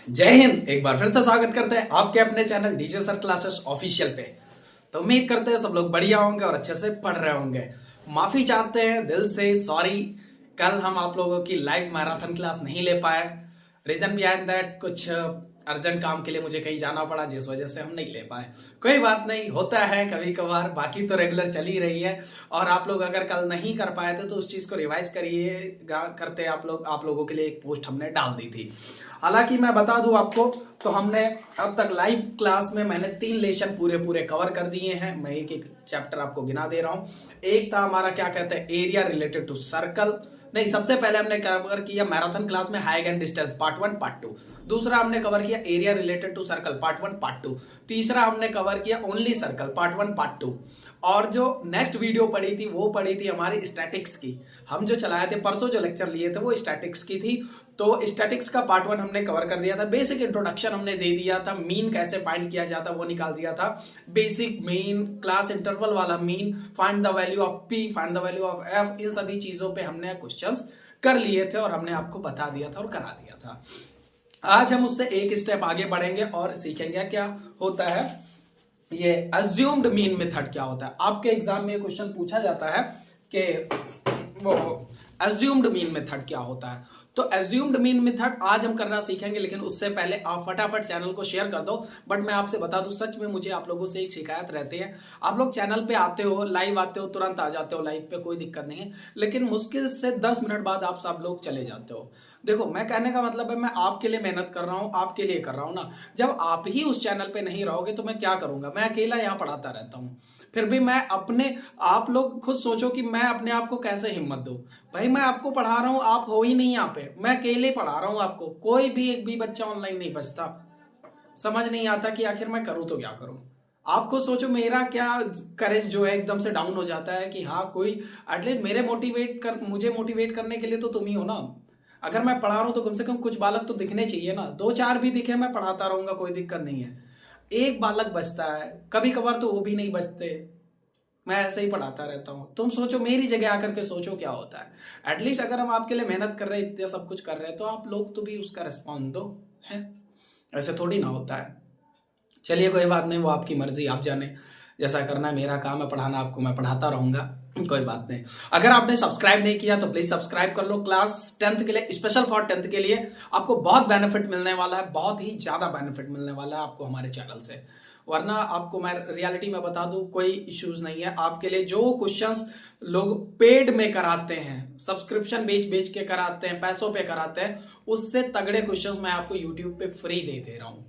जय हिंद। एक बार फिर से स्वागत करते हैं आपके अपने channel DJ sir classes official पे। तो उम्मीद करते हैं सब लोग बढ़िया होंगे और अच्छे से पढ़ रहे होंगे। माफी चाहते हैं दिल से, सॉरी कल हम आप लोगों की लाइव मैराथन क्लास नहीं ले पाए। रीजन बिहाइंड दैट कुछ अर्जेंट काम के लिए मुझे कहीं जाना पड़ा, जिस वजह से हम नहीं ले पाए। कोई बात नहीं, होता है कभी कभार, बाकी तो रेगुलर चल ही रही है। और आप लोग अगर कल नहीं कर पाए थे तो उस चीज को रिवाइज करिएगा करते आप लोगों के लिए एक पोस्ट हमने डाल दी थी। हालांकि मैं बता दूं आपको, तो हमने अब तक लाइव क्लास में मैंने 3 लेसन पूरे कवर कर दिए हैं। मैं एक एक चैप्टर आपको गिना दे रहा हूं। एक था हमारा क्या कहते हैं, एरिया रिलेटेड टू सर्कल। नहीं, सबसे पहले हमने कवर किया मैराथन क्लास में height and distance part 1 part 2। दूसरा हमने कवर किया area related to circle part 1 part 2। तीसरा हमने कवर किया ओनली सर्कल पार्ट 1 पार्ट 2। और जो नेक्स्ट वीडियो पड़ी थी वो पड़ी थी हमारी स्टैटिक्स की। हम जो चलाए थे परसों, जो लेक्चर लिए थे वो स्टैटिक्स की थी। तो स्टैटिक्स का पार्ट 1 हमने कवर कर दिया था। बेसिक इंट्रोडक्शन हमने दे दिया था, मीन कैसे फाइंड किया जाता वो निकाल दिया था। बेसिक मीन, क्लास इंटरवल वाला mean, find the value of p, find the value of f, इन सभी चीजों पे हमने क्वेश्चंस कर लिए थे और हमने आपको बता दिया था और करा दिया था। आज हम उससे एक स्टेप आगे बढ़ेंगे और सीखेंगे क्या होता है ये अज्यूम्ड मीन मेथड। क्या होता है आपके एग्जाम में क्वेश्चन पूछा जाता है कि वो अज्यूम्ड मीन मेथड क्या होता है। तो अज्यूम्ड मीन मेथड आज हम करना सीखेंगे, लेकिन उससे पहले आप फटाफट चैनल को शेयर कर दो। बट मैं आपसे बता दूं, सच में मुझे आप लोगों से एक शिकायत रहती है। आप लोग चैनल पे आते हो, लाइव आते हो, तुरंत आ जाते हो लाइव पे, कोई दिक्कत नहीं है, लेकिन मुश्किल से 10 मिनट बाद आप सब लोग चले जाते हो। देखो, मैं कहने का मतलब है मैं आपके लिए मेहनत कर रहा हूं, आपके लिए कर रहा हूं ना। जब आप ही उस चैनल पे नहीं रहोगे तो मैं क्या करूंगा? मैं अकेला यहाँ पढ़ाता रहता हूं। फिर भी मैं अपने, आप लोग खुद सोचो कि मैं अपने आप को कैसे हिम्मत दूं। भाई मैं आपको पढ़ा रहा हूं, आप हो ही नहीं यहाँ पे, मैं अकेले पढ़ा रहा हूं आपको, कोई भी एक भी बच्चा ऑनलाइन नहीं बचता। समझ नहीं आता कि आखिर मैं करूं तो क्या करूं। आप खुद सोचो, मेरा क्या करेज जो है एकदम से डाउन हो जाता है कि हाँ कोई एटलीस्ट मुझे मोटिवेट करने के लिए तो तुम ही हो ना। अगर मैं पढ़ा रहा हूं तो कम से कम कुछ बालक तो दिखने चाहिए ना। 2-4 भी दिखे मैं पढ़ाता रहूंगा, कोई दिक्कत नहीं है। एक बालक बचता है, कभी कभार तो वो भी नहीं बचते, मैं ऐसे ही पढ़ाता रहता हूं। तुम सोचो, मेरी जगह आकर के सोचो क्या होता है। एटलीस्ट अगर हम आपके लिए मेहनत कर रहे हैं, इतना सब कुछ कर रहे हैं, तो आप लोग तो भी उसका रिस्पॉन्स दो है। ऐसे थोड़ी ना होता है। चलिए कोई बात नहीं, वो आपकी मर्जी, आप जाने जैसा करना है। मेरा काम है पढ़ाना, आपको मैं पढ़ाता रहूंगा, कोई बात नहीं। अगर आपने सब्सक्राइब नहीं किया तो प्लीज सब्सक्राइब कर लो। क्लास 10th के लिए, स्पेशल फॉर 10th के लिए आपको बहुत बेनिफिट मिलने वाला है, बहुत ही ज्यादा बेनिफिट मिलने वाला है आपको हमारे चैनल से। वरना आपको मैं रियलिटी में बता दूं, कोई इश्यूज नहीं है आपके लिए। जो क्वेश्चंस लोग पेड में कराते हैं, सब्सक्रिप्शन बेच के कराते हैं, पैसों पे कराते हैं, उससे तगड़े क्वेश्चंस मैं आपको यूट्यूब पे फ्री दे रहा हूं,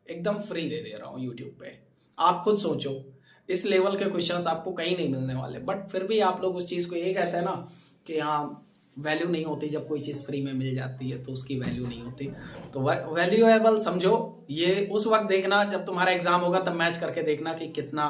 एकदम फ्री दे रहा हूं यूट्यूब पे। आप खुद सोचो, इस लेवल के क्वेश्चंस आपको कहीं नहीं मिलने वाले। बट फिर भी आप लोग उस चीज को ये कहते हैं ना कि हाँ वैल्यू नहीं होती, जब कोई चीज फ्री में मिल जाती है तो उसकी वैल्यू नहीं होती। तो वैल्यूएबल समझो ये उस वक्त देखना जब तुम्हारा एग्जाम होगा, तब मैच करके देखना कि कितना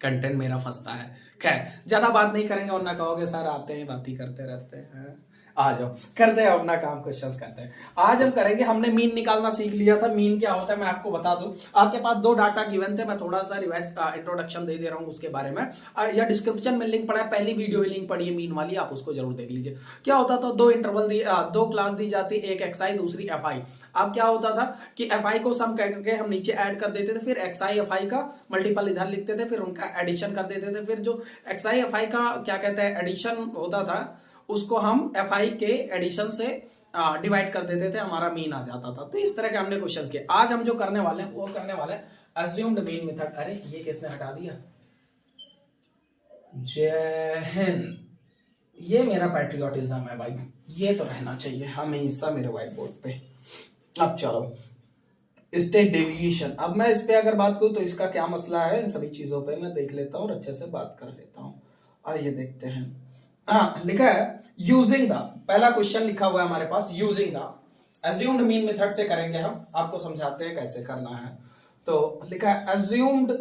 कंटेंट मेरा फंसता है। खैर ज्यादा बात नहीं करेंगे, और ना कहोगे सर आते हैं बात ही करते रहते हैं। आ जाओ करते हैं अपना काम, क्वेश्चंस करते हैं। आज हम करेंगे, हमने मीन निकालना सीख लिया था। मीन क्या होता है मैं आपको बता दूं। आपके पास 2 डाटा गिवन थे, मैं थोड़ा सा रिवाइज इंट्रोडक्शन दे रहा हूं उसके बारे में। या डिस्क्रिप्शन में लिंक पड़ा है, पहली वीडियो लिंक पड़ी है मीन वाली, आप उसको जरूर देख लीजिए। क्या होता था, 2 इंटरवल दो क्लास दी जाती, एक एक्सआई दूसरी एफआई। अब क्या होता था कि एफआई को सम करके हम नीचे ऐड कर देते थे, फिर एक्सआई एफआई का मल्टीपल इधर लिखते थे, फिर उनका एडिशन कर देते थे। फिर जो एक्सआई एफआई का क्या कहते हैं एडिशन होता था, उसको हम एफ आई के एडिशन से डिवाइड कर देते थे, हमारा मीन आ जाता था। तो इस तरह के हमने क्वेश्चंस किए। आज हम जो करने वाले हैं वो करने वाले हैं अज्यूम्ड मीन मेथड। अरे ये किसने हटा दिया? जय हिंद। ये मेरा पैट्रियोटिज्म है भाई, ये तो रहना चाहिए हमेशा मेरे व्हाइट बोर्ड पे। अब चलो स्टेट डेविएशन। अब मैं इस पे अगर बात करूं तो इसका क्या मसला है, इन सभी चीजों पे मैं देख लेता हूं और अच्छे से बात कर लेता हूं। आइए देखते हैं। हाँ लिखा है यूजिंग द, पहला क्वेश्चन लिखा हुआ है हमारे पास, using the assumed mean method से करेंगे हम, आपको समझाते हैं कैसे करना है। तो लिखा है अज्यूम्ड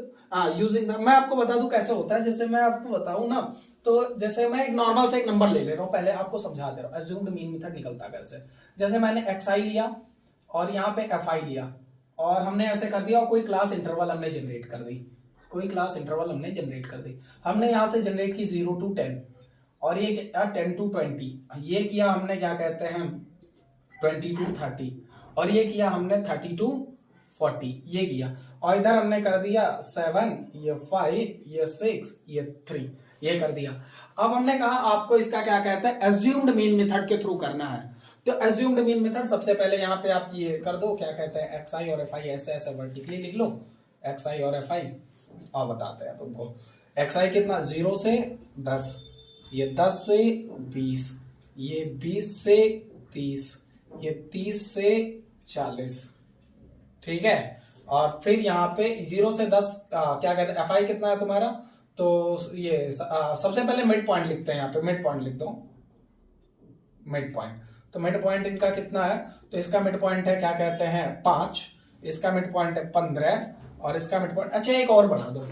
यूजिंग द। मैं आपको बता दूं कैसे होता है, जैसे मैं आपको बताऊं ना, तो जैसे मैं एक नॉर्मल से एक नंबर ले रहा हूं, पहले आपको समझा दे रहा हूं अज्यूम्ड मीन मेथड निकलता कैसे। जैसे मैंने एक्सआई लिया और यहाँ पे एफआई लिया, और हमने ऐसे कर दिया, और कोई क्लास इंटरवल हमने जनरेट कर दी, कोई क्लास इंटरवल हमने जनरेट कर दी। हमने यहां से जनरेट की 0 to 10, और ये 10 to 20, ये किया हमने क्या कहते हैं 20 to 30, और ये किया हमने 32 40 ये किया, और इधर हमने कर दिया 7 ये 5 ये 6 ये 3 ये कर दिया। अब हमने कहा आपको इसका क्या कहते हैं एज्यूम्ड मीन मेथड के थ्रू करना है। तो एज्यूम्ड मीन मेथड सबसे पहले यहाँ पे आप ये कर दो, क्या कहते हैं xi और fi ऐसे ऐसे वर्टिकली लिख लो xi और fi, और बताते हैं तुमको। xi कितना 0 से 10, ये 10 से 20, ये 20 से 30, ये 30 से 40, ठीक है। और फिर यहाँ पे 0 से 10 क्या कहते हैं fi कितना है तुम्हारा, तो ये सबसे पहले मिड पॉइंट लिखते हैं, यहाँ पे मिड पॉइंट लिख दो, मिड पॉइंट। तो मिड पॉइंट इनका कितना है, तो इसका मिड पॉइंट है क्या कहते हैं 5, इसका मिड पॉइंट है 15, और इसका मिड पॉइंट, अच्छा एक और बढ़ा दो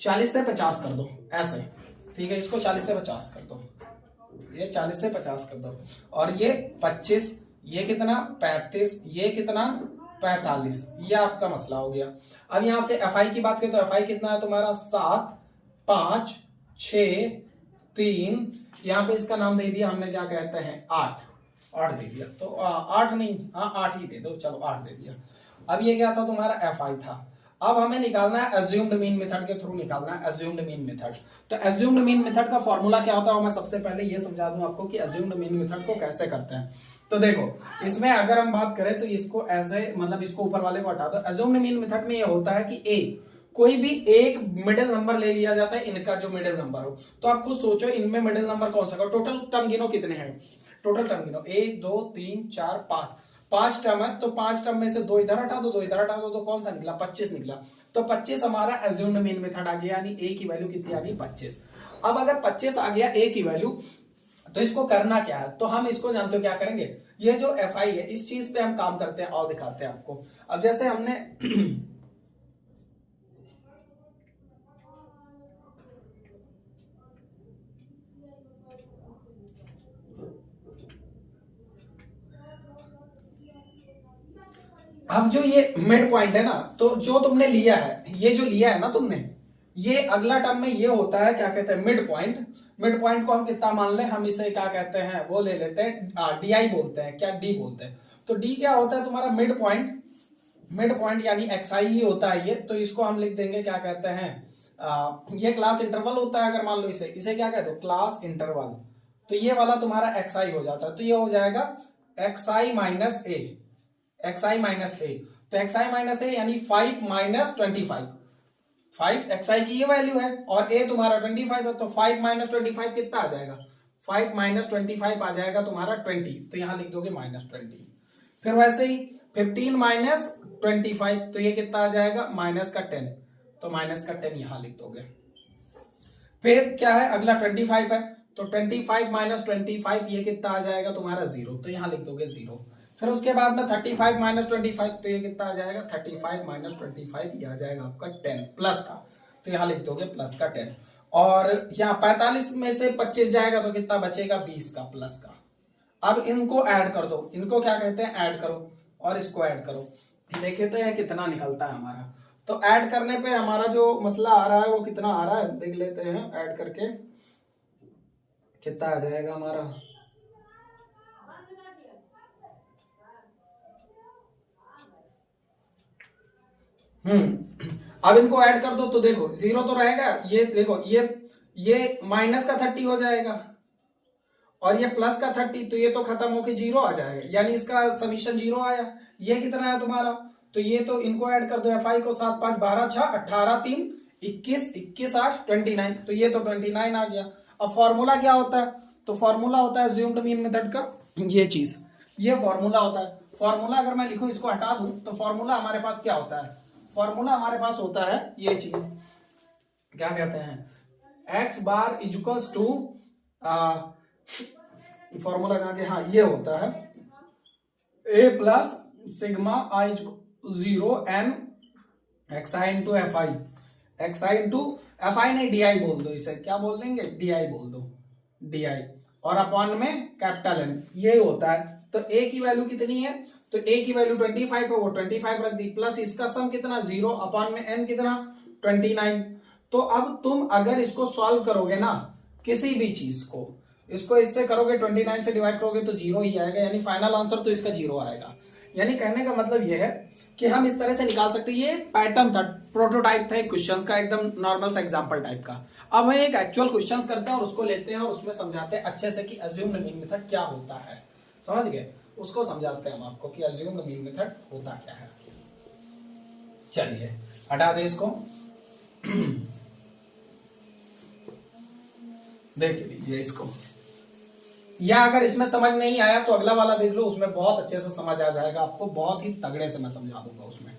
40 से 50 कर दो ऐसे, ठीक है। इसको 40 से 50 कर दो, ये 40 से 50 कर दो, और ये 25, ये कितना 35, ये कितना 45, ये आपका मसला हो गया। अब यहां से fi की बात करें तो fi कितना है तुम्हारा 7 5 6 3, यहाँ पे इसका नाम दे दिया हमने क्या कहते हैं 8 दे दिया, तो 8 नहीं, हाँ 8 ही दे दो, चलो 8 दे दिया। अब ये क्या था तुम्हारा fi था। अब हमें निकालना है एज्यूम्ड मीन मेथड के थ्रू निकालना है एज्यूम्ड मीन मेथड। तो एज्यूम्ड मीन मेथड का फॉर्मूला क्या होता है, मैं सबसे पहले ये समझा दूं आपको कि एज्यूम्ड मीन मेथड को कैसे करते हैं। तो देखो इसमें अगर हम बात करें तो इसको ऐसे, मतलब इसको ऊपर वाले को हटा दो। एज्यूम्ड मीन मेथड में ये होता है कि कोई भी एक मिडिल नंबर ले लिया जाता है, इनका जो मिडिल नंबर हो। तो आप खुद सोचो इनमें मिडिल नंबर कौन सा, टोटल टर्म गिनो कितने हैं, टोटल टर्म गिनो 1 2 3 4 5 टर्म है। तो 5 टर्म में से 2 इधर हटा दो, 2 इधर हटा दो, तो कौन सा निकला 25 निकला। तो 25 हमारा एज्यूम्ड मीन मेथड आ गया, यानी a की वैल्यू कितनी आ गई 25। अब अगर 25 आ गया a की वैल्यू, तो इसको करना क्या है, तो हम इसको जानते हो क्या करेंगे, ये जो fi है इस चीज पे हम काम करते हैं और दिखाते हैं आपको। अब जैसे हमने अब जो ये मिड पॉइंट है ना, तो जो तुमने लिया है, ये जो लिया है ना तुमने, ये अगला टर्म में ये होता है क्या कहते हैं मिड पॉइंट। मिड पॉइंट को हम कितना मान ले, हम इसे क्या कहते हैं वो ले लेते हैं डी बोलते हैं, क्या डी बोलते हैं। तो डी क्या होता है तुम्हारा मिड पॉइंट, मिड पॉइंट यानी xi ही होता है ये। तो इसको हम लिख देंगे क्या कहते हैं ये क्लास इंटरवल होता है, अगर मान लो इसे क्या कहते हो क्लास इंटरवल। तो ये वाला तुम्हारा xi हो जाता है, तो ये हो जाएगा xi माइनस ए, xi माइनस ए। तो xi माइनस ए यानी 5 माइनस 25, 5 xi की ये वैल्यू है और a तुम्हारा 25 है, तो 5 माइनस 25 कितना आ जाएगा, 5 माइनस 25 आ जाएगा तुम्हारा 20, तो यहां लिख दोगे माइनस 20। फिर वैसे ही 15 माइनस 25, तो ये कितना आ जाएगा माइनस का 10, तो माइनस का 10 यहां लिख दोगे। फिर क्या है अगला 25 है, तो 25 माइनस 25 ये कितना आ जाएगा तुम्हारा 0, तो यहां लिख दोगे 0। फिर उसके बाद में 35 माइनस 25, तो ये कितना आ जाएगा 35 माइनस 25 ये आ जाएगा आपका 10 प्लस का, तो यहां लिख दोगे प्लस का 10। और यहाँ 45 में से 25 जाएगा तो कितना बचेगा 20 का प्लस का। अब इनको ऐड कर दो, इनको क्या कहते हैं ऐड करो, और इसको ऐड करो, देखते हैं कितना निकलता है हमारा। तो ऐड करने पे हमारा जो मसला आ रहा है वो कितना आ रहा है देख लेते हैं, ऐड करके कितना आ जाएगा हमारा। अब इनको ऐड कर दो तो देखो 0 तो रहेगा, ये देखो ये माइनस का 30 हो जाएगा और ये प्लस का 30, तो ये तो खत्म होके 0 आ जाएगा, यानी इसका समीशन 0 आया। ये कितना है तुम्हारा, तो ये तो इनको ऐड कर दो fi को 7 5 12 6 18 3 21 21 8 29, तो ये तो 29 आ गया। अब फॉर्मूला क्या होता है, तो फॉर्मूला होता है अज्यूम्ड मीन मेथड का ये चीज, ये फॉर्मूला होता है। फॉर्मूला अगर मैं लिखूं इसको हटा दूं तो फॉर्मूला हमारे पास क्या होता है, फॉर्मूला हमारे पास होता है ये चीज, क्या कहते हैं x bar equals to formula कहां के, हाँ ये होता है a plus sigma i 0 n xi into F I, xi into F I नहीं डी बोल दो, इसे क्या बोल देंगे डी बोल दो, डी और अपॉन में कैपिटल N, ये होता है। तो a की वैल्यू कितनी है, तो a की वैल्यू 25 है, वो 25 रख दी, प्लस इसका सम कितना 0 अपॉन में n कितना 29। तो अब तुम अगर इसको सॉल्व करोगे ना किसी भी चीज को, इसको इससे करोगे 29 से डिवाइड करोगे तो 0 ही आएगा, यानी फाइनल आंसर तो इसका 0 आएगा। यानी कहने का मतलब यह है कि हम इस तरह से निकाल सकते हैं। ये पैटर्न था, प्रोटोटाइप था एक क्वेश्चन का, एकदम नॉर्मल सा एग्जांपल टाइप का। अब हम एक एक्चुअल क्वेश्चन करते हैं और उसको लेते हैं और उसमें समझाते हैं अच्छे से कि अज्यूम्ड मीन मेथड क्या होता है। समझ गए? उसको समझाते हैं हम आपको कि अज्यूम्ड मीन मेथड होता क्या है। चलिए हटा दे इसको। देख लीजिए इसको, या अगर इसमें समझ नहीं आया तो अगला वाला देख लो, उसमें बहुत अच्छे से समझ आ जाएगा आपको, बहुत ही तगड़े से मैं समझा दूंगा उसमें।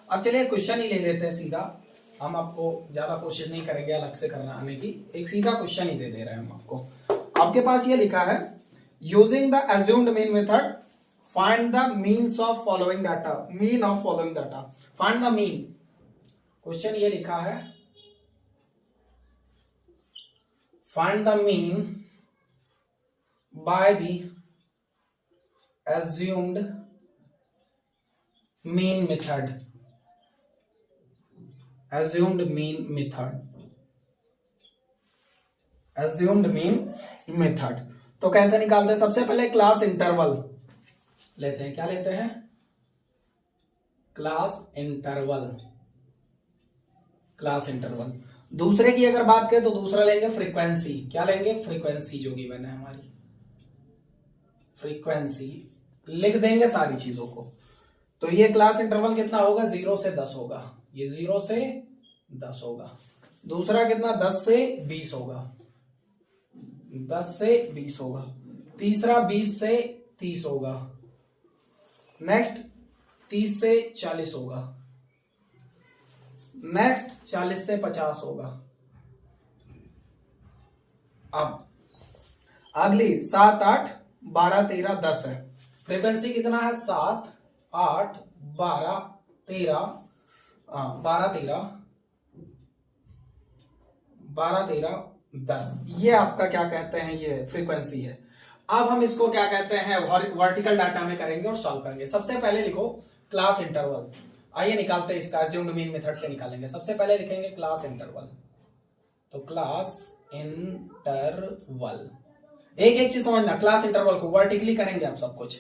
अब चलिए क्वेश्चन ही ले लेते हैं सीधा, हम आपको ज्यादा कोशिश नहीं करेंगे अलग से करना आने की, एक सीधा क्वेश्चन ही दे रहे हैं हम आपको। आपके पास ये लिखा है, using the assumed mean method find the means of following data, mean of following data, find the mean. Question ये लिखा है, find the mean by the assumed mean method, assumed mean method, assumed mean method। तो कैसे निकालते हैं? सबसे पहले class interval लेते हैं। क्या लेते हैं? Class interval, class interval. दूसरे की अगर बात करें तो दूसरा लेंगे फ्रीक्वेंसी। क्या लेंगे? फ्रीक्वेंसी जो गिवन है हमारी, फ्रीक्वेंसी लिख देंगे सारी चीजों को। तो ये क्लास इंटरवल कितना होगा? 0 से 10 होगा, ये 0 से 10 होगा। दूसरा कितना? 10 से 20 होगा, 10 से 20 होगा। तीसरा 20 से 30 होगा। नेक्स्ट 30 से 40 होगा। नेक्स्ट 40 से 50 होगा। अब अगली 7, 8, 12, 13, 10 है। फ्रीक्वेंसी कितना है? 7, 8, 12, 13, 12, 13, 12, 13, 10। ये आपका क्या कहते हैं? ये फ्रीक्वेंसी है। अब हम इसको क्या कहते हैं? वर्टिकल डाटा में करेंगे और सॉल्व करेंगे। सबसे पहले लिखो क्लास इंटरवल। आइए निकालते हैं इसका, अज्यूम्ड मीन मेथड से निकालेंगे। सबसे पहले लिखेंगे क्लास इंटरवल। तो क्लास इंटरवल, एक एक चीज समझना, क्लास इंटरवल को वर्टिकली करेंगे आप सब कुछ,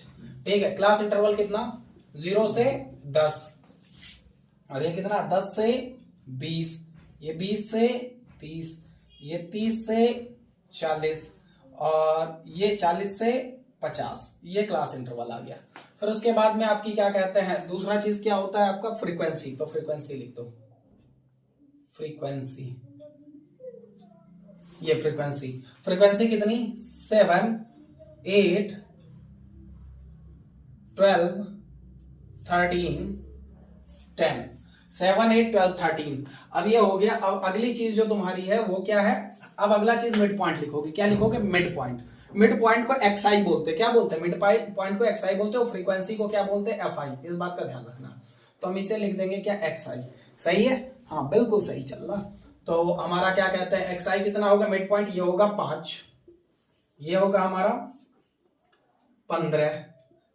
ठीक है। क्लास इंटरवल कितना? 0 से 10, और ये कितना? 10 से 20, ये 20 से 30, ये 30 से 40, और ये 40 से 50। ये क्लास इंटरवल आ गया। फिर उसके बाद में आपकी क्या कहते हैं? दूसरा चीज क्या होता है आपका? फ्रीक्वेंसी। तो फ्रीक्वेंसी लिख दो, फ्रीक्वेंसी। ये फ्रीक्वेंसी, फ्रीक्वेंसी कितनी? 7, 8, 12, 13, 10। 7, 8, 12, 13। अब ये हो गया। अब अगली चीज जो तुम्हारी है वो क्या है? अब अगला चीज मिड पॉइंट लिखोगे। क्या लिखोगे? Mid point. मिड पॉइंट को एक्सआई बोलते हैं। क्या बोलते हैं? मिड पॉइंट को एक्सआई बोलते हैं, और फ्रीक्वेंसी को क्या बोलते हैं? एफआई। इस बात का ध्यान रखना। तो हम इसे लिख देंगे क्या? एक्सआई। सही है? हाँ बिल्कुल सही चल रहा। तो हमारा क्या कहते हैं? एक्सआई कितना होगा? मिड पॉइंट ये होगा 5, ये होगा हमारा 15,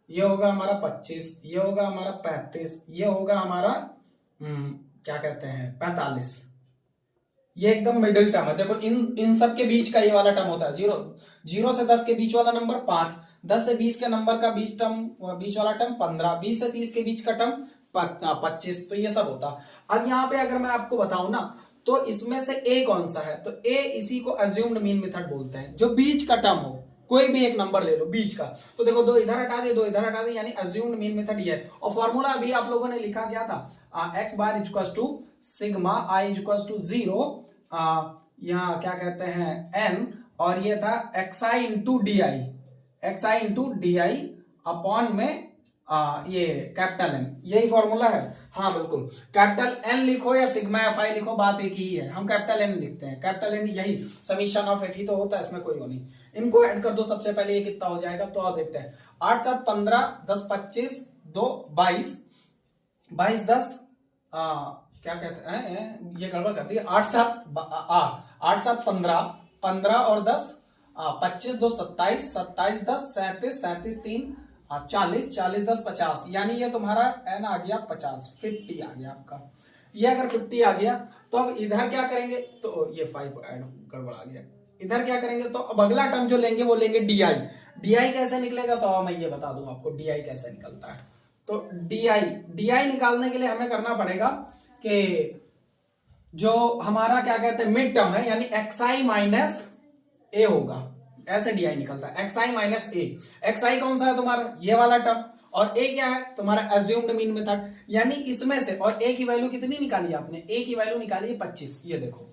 ये होगा हमारा 25, ये होगा हमारा 35, ये होगा हमारा क्या कहते हैं? 45। ये एकदम मिडिल टर्म है। देखो इन सब के बीच का ये वाला टर्म होता है। 0 से 10 के बीच वाला नंबर 5, 10 से 20 के नंबर का बीच वाला टर्म 15, 20 से 30 के बीच का टर्म 25। तो ये सब होता। अब यहाँ पे अगर मैं आपको बताऊं ना, तो इसमें से ए कौन सा है? तो ए इसी को अज्यूम्ड मीन मेथड बोलते हैं, जो बीच का टर्म हो। कोई भी एक नंबर ले लो बीच का। तो देखो 2 इधर हटा दे, 2 इधर हटा दे, यानी अज्यूम्ड मीन मेथड ये है। और फॉर्मूला अभी आप लोगों ने लिखा क्या था? X bar equals to sigma I equals to 0, यहाँ क्या कहते हैं? एन, और ये था x i into D I, x i into D I upon में ये कैपिटल एन। यही फॉर्मूला है। हाँ बिल्कुल, कैपिटल एन लिखो या सिग्मा एफ आई लिखो, बात एक ही है। हम कैपिटल एन लिखते हैं। कैपिटल एन यही समीशन ऑफ एफ ही तो होता है, इसमें कोई वो नहीं। इनको ऐड कर दो सबसे पहले, ये कितना हो जाएगा? तो आप देखते हैं 8, 7, 15, 10, 25, 2, 22, 22, 10 क्या कहते हैं? ये गड़बड़ कर दी। 8, 7, 15, 15 और 10, 25, 2, 27, 27, 10, 37, 37, 3, 40, 40, 10, 50। यानी ये तुम्हारा एन आ गया 50, 50 आ गया आपका। ये अगर 50 आ गया तो अब इधर क्या करेंगे? तो ये 5 ऐड गड़बड़ आ गया। इधर क्या करेंगे? तो अब अगला टर्म जो लेंगे वो लेंगे डी आई। डी आई कैसे निकलेगा? तो मैं ये बता दूं आपको डी आई कैसे निकलता है। तो डी आई निकालने के लिए हमें करना पड़ेगा कि जो हमारा क्या कहते हैं मिड टर्म है, यानी xi माइनस ए होगा, ऐसे डी आई निकलता है, xi माइनस ए। xi कौन सा है तुम्हारा, ये वाला टर्म, और ए क्या है तुम्हारा एज्यूम्ड मीन मेथड, यानी इसमें से। और ए की वैल्यू कितनी निकाली आपने, ए की वैल्यू निकाली है 25, ये देखो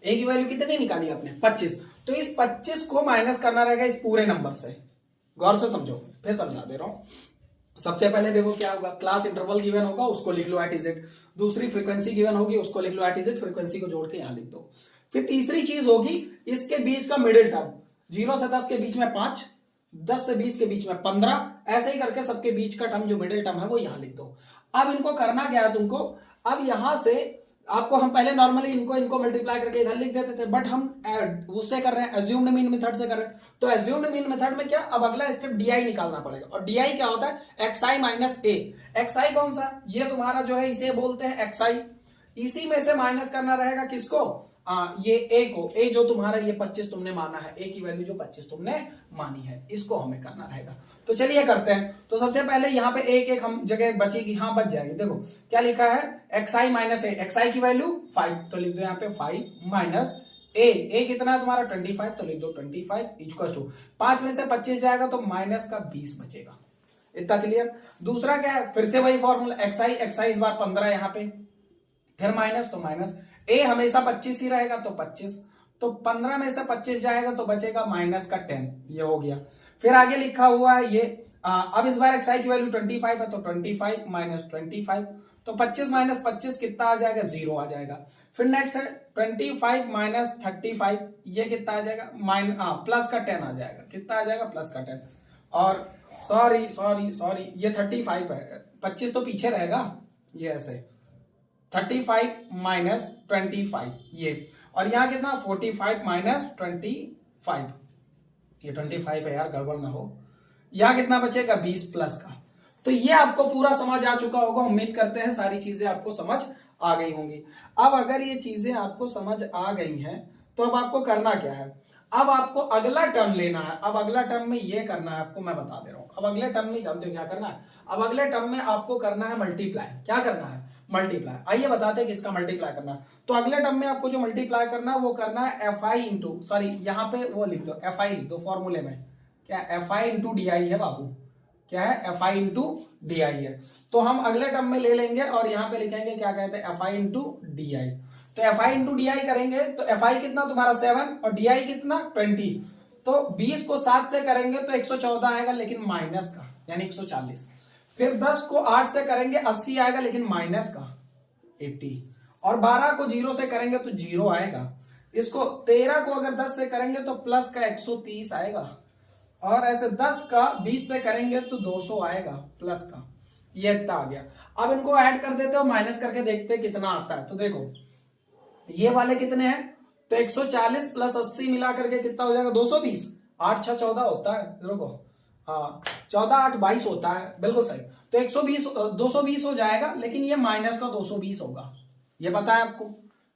ए की वैल्यू कितनी निकाली आपने 25। तो इस 25 को माइनस करना रहेगा इस पूरे नंबर से, गौर से समझो, फिर समझा दे रहा हूं। सबसे पहले देखो क्या होगा, क्लास इंटरवल गिवन होगा उसको लिख लो एट इजेड, दूसरी फ्रीक्वेंसी गिवन होगी उसको लिख लो एट इजेड, फ्रीक्वेंसी को जोड़ के यहां लिख दो। फिर तीसरी चीज होगी इसके बीच का मिडिल टर्म, 0 से 10 के बीच में 5, 10 से 20 के बीच में 15, ऐसे ही करके सबके बीच का टर्म जो मिडिल टर्म है वो यहां लिख दो। अब इनको करना क्या है तुमको, अब यहां से आपको हम पहले नॉर्मली इनको मल्टीप्लाई करके इधर लिख देते थे, बट हम उससे कर रहे हैं एज्यूम्ड मीन मेथड से कर रहे हैं। तो एज्यूम्ड मीन मेथड में क्या, अब अगला स्टेप डीआई निकालना पड़ेगा, और डीआई क्या होता है xi माइनस ए। xi कौन सा, ये तुम्हारा जो है इसे बोलते हैं xi, इसी में से माइनस करना रहेगा किसको, ये ए को, ए जो तुम्हारा ये 25 तुमने माना है, ए की वैल्यू जो 25 तुमने मानी है, इसको हमें करना रहेगा। तो चलिए करते हैं। तो सबसे पहले यहाँ पे एक एक हम जगह बचेगी, हाँ बच जाएगी। देखो क्या लिखा है xi माइनस ए, xi की वैल्यू 5, तो लिख दो यहाँ पे 5 माइनस ए कितना है तुम्हारा 25, तो लिख दो 25 इक्वल टू 5 में से 25 जाएगा तो माइनस का 20 बचेगा। इतना क्लियर। दूसरा क्या है, फिर से वही फॉर्मूला xi इस बार 15 यहाँ पे, फिर माइनस, तो माइनस ए हमेशा 25 ही रहेगा तो 25, तो 15 में से 25 जाएगा तो बचेगा माइनस का 10, ये हो गया। फिर आगे लिखा हुआ है ये अब इस बार xi की वैल्यू 25 है तो 25 माइनस 25, तो 25 माइनस 25 कितना आ जाएगा, 0 आ जाएगा। फिर नेक्स्ट है 25 माइनस 35, ये कितना आ जाएगा, प्लस का 10 आ जाएगा, कितना आ जाएगा प्लस का 10। और सॉरी ये 35 है, 25 तो पीछे रहेगा, ये ऐसे 35 माइनस 25 ये, और यहाँ कितना 45 माइनस 25, ये 25 है यार, गड़बड़ ना हो। यहाँ कितना बचेगा 20 प्लस का। तो ये आपको पूरा समझ आ चुका होगा, उम्मीद करते हैं सारी चीजें आपको समझ आ गई होंगी। अब अगर ये चीजें आपको समझ आ गई हैं तो अब आपको करना क्या है, अब आपको अगला टर्म लेना है। अब अगला टर्म में ये करना है आपको, मैं बता दे रहा हूं। अब अगले टर्म में जानते हो क्या करना है, अब अगले टर्म में आपको करना है मल्टीप्लाई। क्या करना है, मल्टीप्लाई। आइए बताते हैं किसका मल्टीप्लाई करना है। तो अगले टर्म में आपको जो मल्टीप्लाई करना है वो करना है fi इंटू, सॉरी यहाँ पे वो लिख दो fi लिख दो फॉर्मूले में, क्या fi इंटू डी आई है बाबू, क्या है fi इंटू डी आई है। तो हम अगले टर्म में ले लेंगे और यहाँ पे लिखेंगे क्या कहते हैं fi इंटू डी आई। तो fi इंटू डी आई करेंगे तो fi कितना तुम्हारा 7 और डी आई कितना 20, तो 20 को 7 से करेंगे तो 114 आएगा लेकिन माइनस का, यानी 140। फिर 10 को 8 से करेंगे 80 आएगा लेकिन माइनस का 80, और 12 को 0 से करेंगे तो 0 आएगा। इसको 13 को अगर 10 से करेंगे तो प्लस का 130 आएगा, और ऐसे 10 का 20 से करेंगे तो 200 आएगा प्लस का, ये इतना आ गया। अब इनको ऐड कर देते हो, माइनस करके देखते हैं कितना आता है। तो देखो ये वाले कितने हैं, तो 140 प्लस 80 मिला करके कितना हो जाएगा 220, 8 6 14 होता है, रुको हाँ 14 8 22 होता है, बिल्कुल सही। तो 120 220 हो जाएगा, लेकिन ये माइनस का 220 होगा, ये पता है आपको,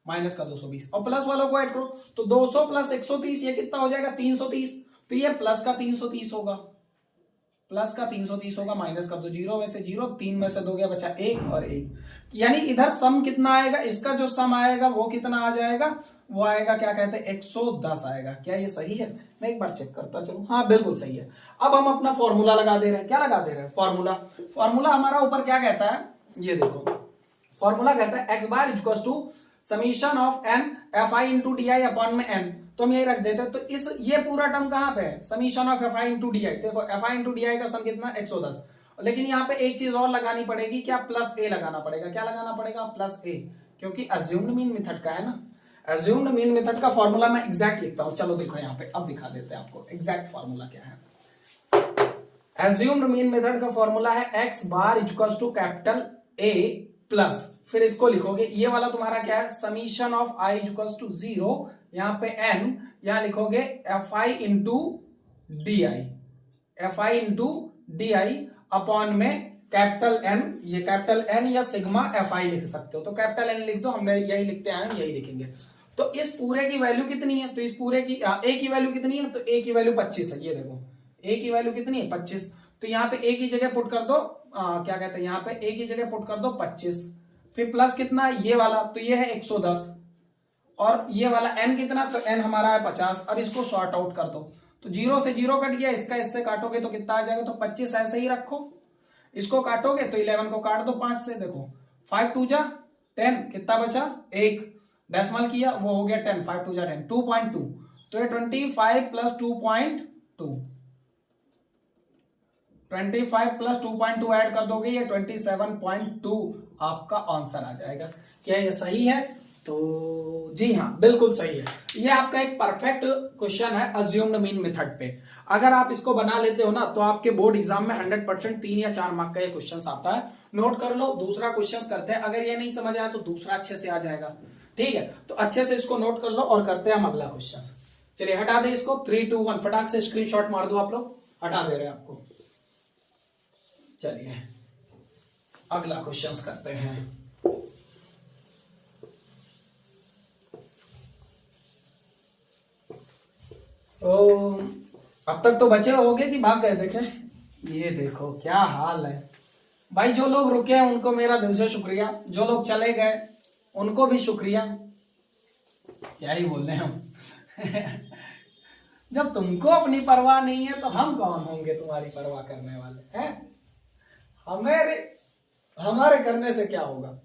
माइनस का 220। और प्लस वालों को ऐड करो तो 200 प्लस 130 ये कितना हो जाएगा 330, तो ये प्लस का 330 होगा, प्लस का 330 होगा। माइनस कर दो, 0 में से 0, 3 में से 2 गया बचा 1 और 1, यानी इधर सम कितना आएगा, इसका जो सम आएगा वो कितना आ जाएगा, वो आएगा क्या कहते हैं 110 आएगा। क्या ये सही है, मैं एक बार चेक करता चलूं, हाँ बिल्कुल सही है। अब हम अपना फॉर्मूला लगा दे रहे हैं, क्या लगा दे रहे हैं फॉर्मूला हमारा ऊपर क्या कहता है, ये देखो फॉर्मूला कहता है x bar equal to summation of n fi into D I upon में n, तो हम यही रख देते हैं। तो इस ये पूरा टर्म कहां पे है, summation of fi into D I. देखो fi इंटू डी आई का सम कितना 110, लेकिन यहाँ पे एक चीज और लगानी पड़ेगी, क्या प्लस a लगाना पड़ेगा। क्या लगाना पड़ेगा प्लस a, क्योंकि अज्यूम्ड मीन मेथड का है ना। अज्यूम्ड मीन मेथड का फॉर्मूला मैं एग्जैक्ट लिखता हूं, चलो देखो यहाँ पे, अब दिखा देते हैं आपको एग्जैक्ट फॉर्मूला क्या है। अज्यूम्ड मीन मेथड का फॉर्मूला है x bar equal to capital A plus, फिर इसको लिखोगे, ये वाला तुम्हारा क्या है summation of i equal to 0, यहाँ पे n, यहाँ लिखोगे fi into D I, fi into D I upon में कैपिटल n, ये कैपिटल N या सिग्मा fi लिख सकते हो, तो कैपिटल N लिख दो, हम यही लिखते आए यही लिखेंगे। तो इस पूरे की वैल्यू कितनी है, तो इस पूरे की a की वैल्यू कितनी है, तो a की वैल्यू 25 है, ये देखो a की वैल्यू कितनी है 25, तो यहाँ पे a की जगह पुट कर दो क्या कहते हैं, यहाँ पे a की जगह पुट कर दो 25, फिर प्लस कितना ये वाला, तो ये है 110, और ये वाला n कितना, तो n हमारा है 50। अब इसको शॉर्ट आउट कर दो, तो 0 से 0 कट गया, इसका इससे काटोगे तो कितना आ जाएगा, तो 25 ऐसे ही रखो, इसको काटोगे तो 11 को काट दो 5 से, देखो 5 2 जा 10, कितना बचा 1, डेसिमल किया वो हो गया 10, 5 2 जा 10, 2.2, तो ये 25 प्लस 2.2, 25 प्लस 2.2 ऐड कर दोगे, ये 27.2 आपका आंसर आ जाएगा। क्या ये सही है? तो जी हाँ, बिल्कुल सही है। ये आपका एक परफेक्ट क्वेश्चन है अज्यूम्ड मीन मेथड पे। अगर आप इसको बना लेते हो ना, तो आपके बोर्ड एग्जाम में 100% 3 या 4 मार्क का ये क्वेश्चन आता है। नोट कर लो, दूसरा क्वेश्चन करते हैं। अगर ये नहीं समझ आया तो दूसरा अच्छे से आ जाएगा, ठीक है? तो अच्छे से इसको नोट कर लो और करते हैं हम अगला क्वेश्चन। चलिए हटा दे इसको, 3 2 1 फटाक से स्क्रीनशॉट मार दो आप लोग, हटा दे रहे हैं आपको। चलिए अगला क्वेश्चन करते हैं। तो अब तक तो बचे होगे कि भाग गए? देखे, ये देखो क्या हाल है भाई। जो लोग रुके हैं उनको मेरा दिल से शुक्रिया, जो लोग चले गए उनको भी शुक्रिया। क्या ही बोल रहे हैं हम जब तुमको अपनी परवाह नहीं है तो हम कौन होंगे तुम्हारी परवाह करने वाले हैं? हमारे करने से क्या होगा?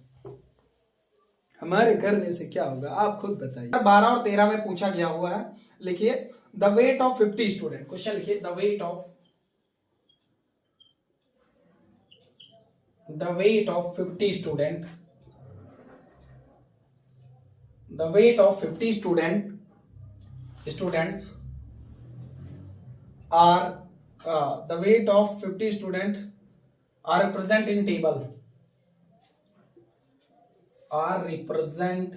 हमारे करने से क्या होगा आप खुद बताइए। 12 और 13 में पूछा गया हुआ है, लिखिए the weight of 50 student. Question लिखिए the weight of 50 student, the weight of 50 students are the weight of 50 student are represent in table, are represent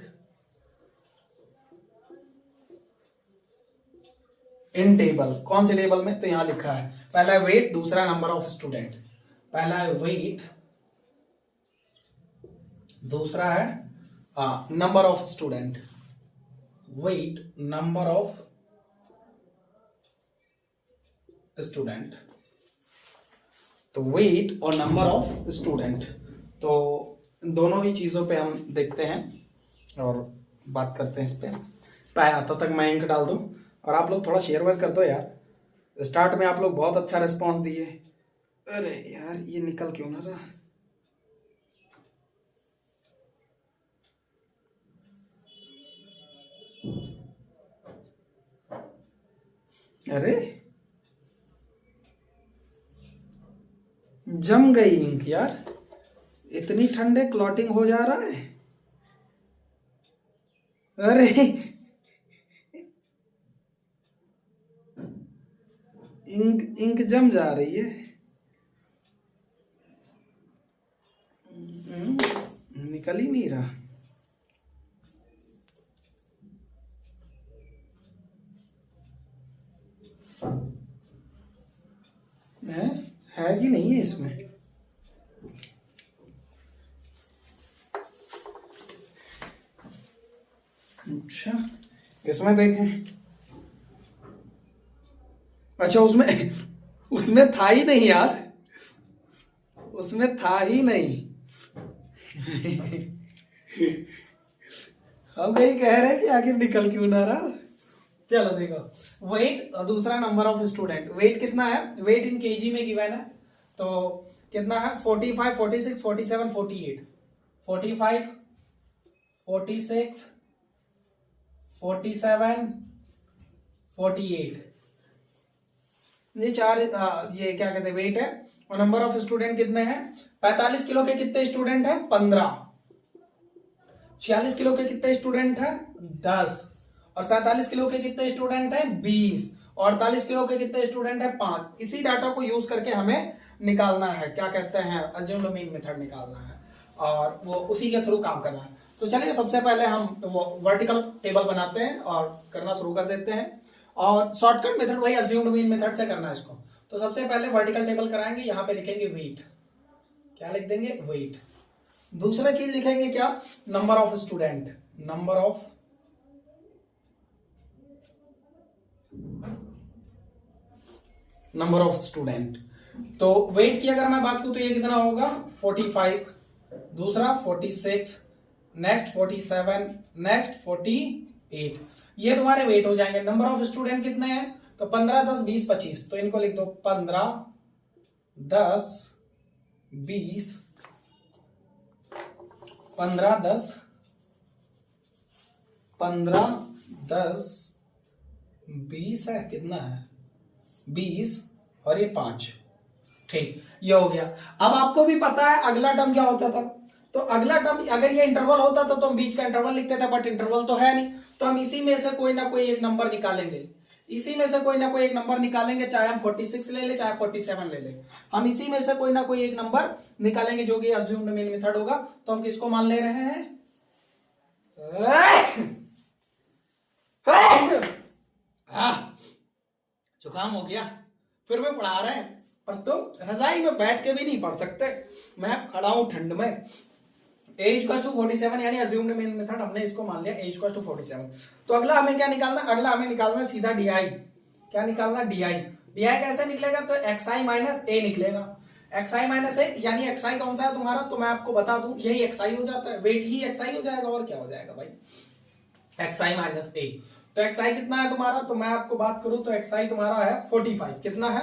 in table। कौन से टेबल में? तो यहां लिखा है, पहला है वेट, दूसरा नंबर ऑफ स्टूडेंट। पहला है वेट, दूसरा है number of student. Weight, number of student, तो वेट और नंबर ऑफ स्टूडेंट, तो दोनों ही चीजों पे हम देखते हैं और बात करते हैं इस पे। पाया तब तक मैं इंक डाल दूं और आप लोग थोड़ा शेयर वेयर कर दो यार। स्टार्ट में आप लोग बहुत अच्छा रिस्पांस दिए। अरे यार ये निकल क्यों ना रहा? अरे जम गई इंक यार, इतनी ठंडे क्लॉटिंग हो जा रहा है। अरे इंक जम जा रही है। निकल ही नहीं रहा। है कि नहीं है इसमें? अच्छा इसमें देखें। अच्छा उसमें था ही नहीं यार, उसमें था ही नहीं हम यही कह रहे हैं कि आखिर निकल क्यों ना रहा। चलो देखो, वेट और दूसरा नंबर ऑफ स्टूडेंट। वेट कितना है? वेट इन केजी में गिवन है, तो कितना है? 45 46 47 48। 45 46 47 48, ये चार ये क्या कहते हैं वेट है। और नंबर ऑफ स्टूडेंट कितने हैं? 45 किलो के कितने स्टूडेंट हैं? 15। 46 किलो के कितने स्टूडेंट हैं? 10। और 47 किलो के कितने स्टूडेंट हैं? 20। और 48 किलो के कितने स्टूडेंट हैं? 5। इसी डाटा को यूज करके हमें निकालना है, क्या कहते हैं, अज्यूम्ड मीन मेथड निकालना है, और वो उसी के थ्रू काम करना है। तो चलिए सबसे पहले हम वो वर्टिकल टेबल बनाते हैं और करना शुरू कर देते हैं। और शॉर्टकट मेथड वही अज्यूम्ड मीन मेथड से करना है इसको। तो सबसे पहले वर्टिकल टेबल कराएंगे, यहां पे लिखेंगे वेट। क्या लिख देंगे? वेट। दूसरा चीज लिखेंगे क्या? Number of student. Number of student. तो वेट की अगर मैं बात करूं तो ये कितना होगा 45, दूसरा 46, नेक्स्ट 47, नेक्स्ट 48, ये तुम्हारे वेट हो जाएंगे। नंबर ऑफ स्टूडेंट कितने हैं तो 15, 10, 20, 25, तो इनको लिख दो 15, 10, 20, 15, 10, 15, 10, 20 है, कितना है 20 और ये 5। ठीक, ये हो गया। अब आपको भी पता है अगला टर्म क्या होता था, तो अगला टर्म अगर ये इंटरवल होता था तो हम बीच का इंटरवल लिखते थे, बट इंटरवल तो है नहीं, तो हम इसी में से कोई ना कोई एक नंबर निकालेंगे, इसी में से कोई ना कोई एक नंबर निकालेंगे, चाहे हम 46 ले ले चाहे 47 ले ले, हम इसी में से कोई ना कोई एक नंबर निकालेंगे जो कि अज्यूम्ड मीन मेथड होगा। तो हम किसको मान ले रहे हैं जुकाम हो गया, फिर भी पढ़ा रहे हैं, पर तुम रजाई में बैठ के भी नहीं पढ़ सकते, मैं खड़ा हूं ठंड में। एज का 47 यानी अज्यूम्ड मीन मेथड हमने इसको मान लिया एज का 47। तो अगला हमें क्या निकालना, अगला हमें निकालना सीधा डीआई। क्या निकालना डीआई, डीआई कैसे निकलेगा तो एक्सआई माइनस ए निकलेगा, एक्सआई माइनस ए यानी एक्सआई कौन सा है तुम्हारा, तो मैं आपको बता दूं यही एक्सआई हो जाता है, वेट ही एक्सआई हो जाएगा, और क्या हो जाएगा भाई एक्सआई माइनस ए। तो एक्सआई कितना है तुम्हारा, तो मैं आपको बात करूं तो एक्सआई तुम्हारा है 45, कितना है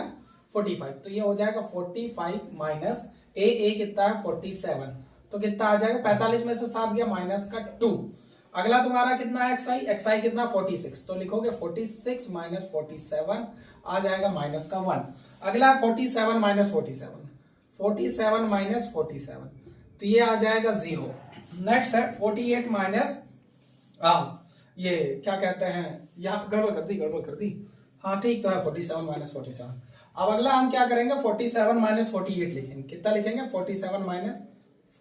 45, तो ये हो जाएगा 45 माइनस ए कितना है 47, तो कितना आ जाएगा 45 में से 7 गया माइनस का 2। अगला तुम्हारा कितना है एक्सआई, एक्सआई कितना 46, तो लिखोगे 46 माइनस 47 आ जाएगा माइनस का 1। अगला 47 माइनस 47, 47 माइनस 47, तो ये आ जाएगा 0। नेक्स्ट है 48 माइनस ये क्या कहते हैं, यहाँ गड़बड़ कर दी, हाँ ठीक तो है 47 माइनस 47। अब अगला हम क्या करेंगे 47 माइनस 48 लिखेंगे, कितना लिखेंगे 47 माइनस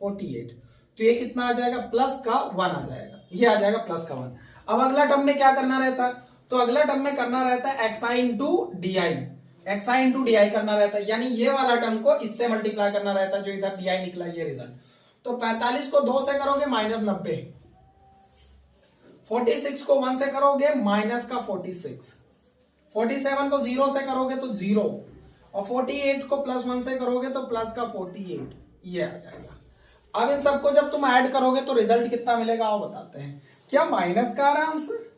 48, तो ये कितना आ जाएगा प्लस का 1 आ जाएगा, ये आ जाएगा प्लस का 1। अब अगला टर्म में क्या करना रहता है, तो अगला टर्म में करना रहता है XI into DI, XI into DI करना रहता है, यानी ये वाला टर्म को इससे मल्टीप्लाई करना रहता है जो इधर डीआई निकला ये रिजल्ट। तो 45 को 2 से करोगे माइनस 90, 46 को 1 से करोगे माइनस का 46, 47 को 0 से करोगे तो 0, और 48 को प्लस 1 से करोगे तो प्लस का 48, ये आ जाएगा। अब इन सबको जब तुम ऐड करोगे तो रिजल्ट कितना मिलेगा आओ बताते हैं, क्या माइनस का आ रहा आंसर,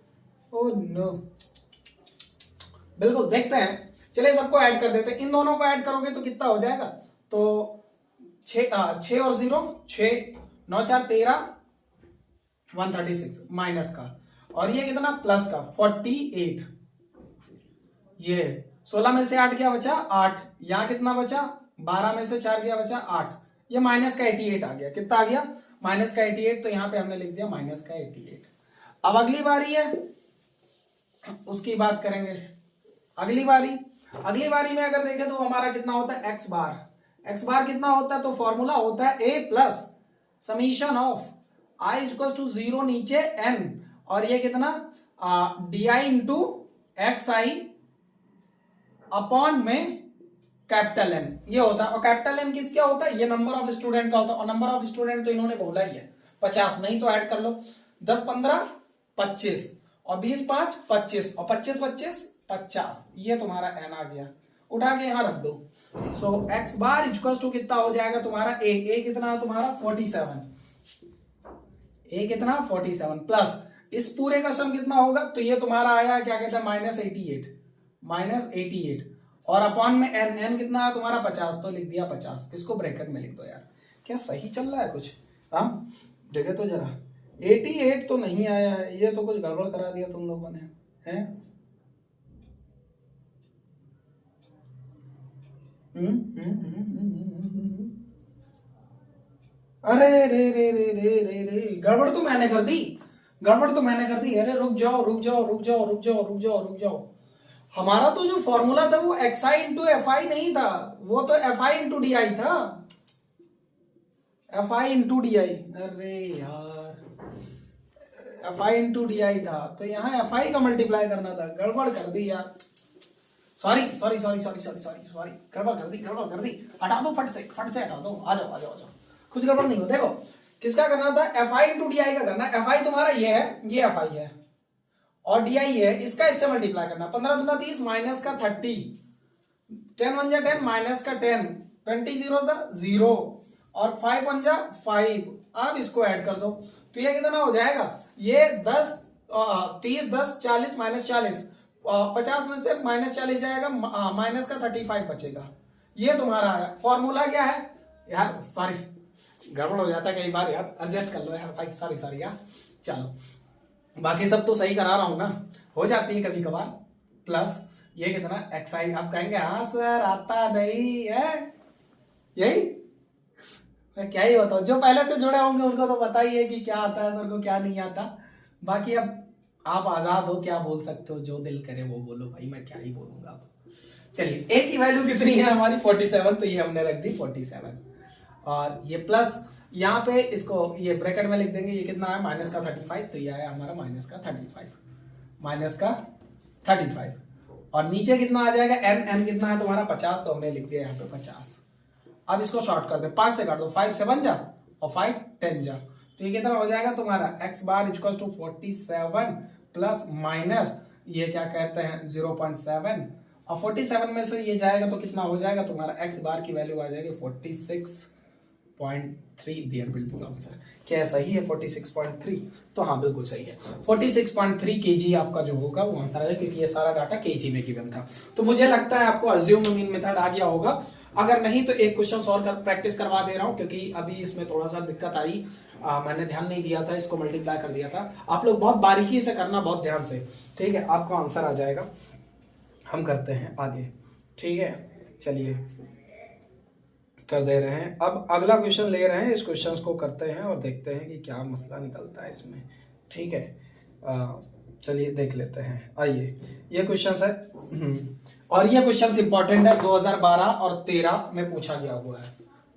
ओह नो, बिल्कुल देखते हैं, चलिए सबको ऐड कर देते हैं, इन दोनों को ऐड करोगे तो कितना हो जाएगा, तो 6 और 0 6, 9 4 13, 136 माइनस का, और ये कितना प्लस का 48, ये 16 में से 8 गया बचा 8, यहां कितना बचा 12 में से 4 गया बचा 8, ये माइनस का 88 आ गया, कितना आ गया माइनस का 88, तो यहां पे हमने लिख दिया माइनस का 88। अब अगली बारी है उसकी बात करेंगे, अगली बारी में अगर देखें तो हमारा कितना होता है एक्स बार कितना होता है, तो फॉर्मूला होता है A plus summation of i equals to 0 नीचे n, और ये कितना d i into x i upon में कैपिटल एन, ये होता है। और कैपिटल एन किस क्या होता है, ये नंबर ऑफ स्टूडेंट का होता है, और नंबर ऑफ स्टूडेंट तो इन्होंने बोला ही है 50, नहीं तो ऐड कर लो 10 15 25, और 20 5 25, और 25 25 50, ये तुम्हारा एन आ गया, उठा के यहां रख दो। सो एक्स बार इक्वल्स टू कितना हो जाएगा तुम्हारा ए कितना है तुम्हारा 47, ए कितना 47 प्लस इस पूरे का सम कितना होगा, तो ये तुम्हारा आया क्या कहते हैं माइनस 88, और अपॉन में एन कितना है तुम्हारा 50, तो लिख दिया 50, इसको ब्रैकेट में लिख दो यार, क्या सही चल रहा है कुछ, हाँ देखे तो जरा 88 तो नहीं आया है, ये तो कुछ गड़बड़ करा दिया तुम लोगों ने हैं। अरे रे रे रे रे रे रे गड़बड़ तो मैंने कर दी, अरे रुक जाओ, हमारा तो जो फॉर्मूला था वो x i into F I नहीं था, वो तो f i into D i था, f i into D i, अरे यार f i into D i था, तो यहाँ एफ आई का मल्टीप्लाई करना था, गड़बड़ कर दी यार, सॉरी गड़बड़ कर दी, हटा दो फट से हटा दो, आ जाओ, कुछ गड़बड़ नहीं हो। देखो किसका करना था, f i into D I का करना, एफ आई तुम्हारा ये है, ये एफ आई है, और डी आई है, इसका इससे मल्टीप्लाई करना, 15 दूना 30 माइनस का 30, 10 1 जा 10 माइनस का 10, 20 जीरो जा 0 और 5 1 जा 5। अब इसको ऐड कर दो तो ये कितना हो जाएगा, ये 10 30 10 40 माइनस 40, 50 में से माइनस 40 जाएगा, माइनस का 35 बचेगा। ये तुम्हारा है फॉर्मूला। क्या है यार, सॉरी गड़बड़ हो जाता है कई बार यार, अर्जेंट कर लो यार भाई, सॉरी सॉरी यार। चलो बाकी सब तो सही करा रहा हूं ना, हो जाती है कभी कभार। प्लस ये कितना एक्साई, आप कहेंगे हाँ सर आता नहीं है, यही मैं क्या ही बताऊं, जो पहले से जुड़े होंगे उनको तो पता ही है कि क्या आता है सर को क्या नहीं आता। बाकी अब आप आजाद हो, क्या बोल सकते हो, जो दिल करे वो बोलो भाई, मैं क्या ही बोलूंगा अब। चलिए ए की वैल्यू कितनी है हमारी 47, तो ये हमने रख दी 47 और ये प्लस यहाँ पे इसको ये ब्रैकेट में लिख देंगे, ये कितना है माइनस का 35, तो ये आया हमारा माइनस का 35, माइनस का 35 और नीचे कितना आ जाएगा n कितना है तुम्हारा 50, तो हमने लिख दिया यहाँ पे 50। अब इसको शॉर्ट कर दे, 5 से काट दो, 5 7 जा और 5 10 जा, तो ये कितना हो जाएगा तुम्हारा x bar equal to 47 plus minus ये क्या कहते हैं 0.7 और 47 में से ये जाएगा तो कितना हो जाएगा तुम्हारा x बार की वैल्यू आ जाएगी 46.3। There will be answer. क्या सही है 46.3? तो हाँ बिल्कुल सही है, 46.3 kg आपका जो होगा वो आंसर है, क्योंकि ये सारा डाटा kg में गिवन था। तो मुझे लगता है आपको अज्यूम मीन मेथड आ गया होगा, अगर नहीं तो एक क्वेश्चन और प्रैक्टिस करवा दे रहा हूं, क्योंकि अभी इसमें थोड़ा सा दिक्कत आई, मैंने ध्यान नहीं दिया था, इसको मल्टीप्लाई कर दिया था। आप लोग बहुत बारीकी से करना, बहुत ध्यान से, ठीक है, आपको आंसर आ जाएगा। हम करते हैं आगे, ठीक है, चलिए कर दे रहे हैं। अब अगला क्वेश्चन ले रहे हैं, इस क्वेश्चन को करते हैं और देखते हैं कि क्या मसला निकलता है इसमें, ठीक है। चलिए देख लेते हैं, आइए ये क्वेश्चन है और ये क्वेश्चन इंपॉर्टेंट है, 2012 और 13 में पूछा गया हुआ है,